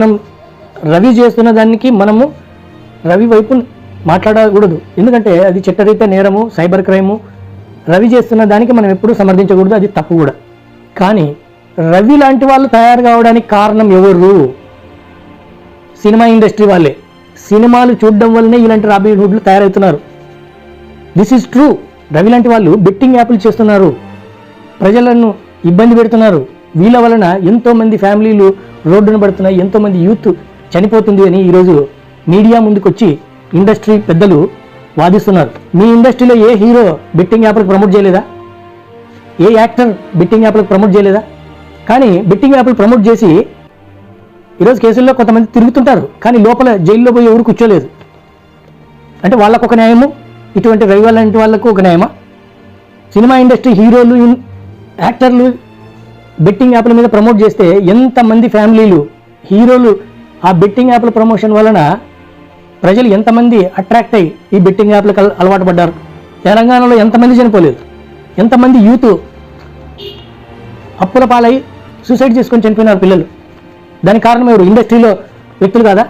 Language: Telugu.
మనం రవి చేస్తున్న దానికి మనము రవి వైపు మాట్లాడకూడదు, ఎందుకంటే అది చట్టరీత్యా నేరము, సైబర్ క్రైము. రవి చేస్తున్న దానికి మనం ఎప్పుడూ సమర్థించకూడదు, అది తప్పు కూడా. కానీ రవి లాంటి వాళ్ళు తయారు కావడానికి కారణం ఎవరు? సినిమా ఇండస్ట్రీ వాళ్ళే. సినిమాలు చూడడం వల్లనే ఇలాంటి రాబిన్ హుడ్లు తయారవుతున్నారు. This is true. రవి లాంటి వాళ్ళు బెట్టింగ్ యాప్లు చేస్తున్నారు, ప్రజలను ఇబ్బంది పెడుతున్నారు. వీళ్ళ వలన ఎంతోమంది ఫ్యామిలీలు రోడ్డున పడుతున్నాయి, ఎంతోమంది యూత్ చనిపోతుంది అని ఈరోజు మీడియా ముందుకొచ్చి ఇండస్ట్రీ పెద్దలు వాదిస్తున్నారు. మీ ఇండస్ట్రీలో ఏ హీరో బెట్టింగ్ యాప్లకు ప్రమోట్ చేయలేదా? ఏ యాక్టర్ బెట్టింగ్ యాప్లకు ప్రమోట్ చేయలేదా? కానీ బెట్టింగ్ యాప్లు ప్రమోట్ చేసి ఈరోజు కేసుల్లో కొంతమంది తిరుగుతుంటారు, కానీ లోపల జైల్లో పోయి ఎవరు కూర్చోలేదు. అంటే వాళ్ళకు ఒక న్యాయము, ఇటువంటి రవి లాంటి వాళ్ళకు ఒక న్యాయమా? సినిమా ఇండస్ట్రీ హీరోలు, యాక్టర్లు బెట్టింగ్ యాప్ల మీద ప్రమోట్ చేస్తే ఎంతమంది ఫ్యామిలీలు, హీరోలు ఆ బెట్టింగ్ యాప్ల ప్రమోషన్ వలన ప్రజలు ఎంతమంది అట్రాక్ట్ అయ్యి ఈ బెట్టింగ్ యాప్లకు అలవాటు పడ్డారు? తెలంగాణలో ఎంతమంది చనిపోలేదు? ఎంతమంది యూత్ అప్పుల పాలై సూసైడ్ చేసుకొని చనిపోయినారు పిల్లలు? దానికి కారణం ఎవరు? ఇండస్ట్రీలో వ్యక్తులు కాదా?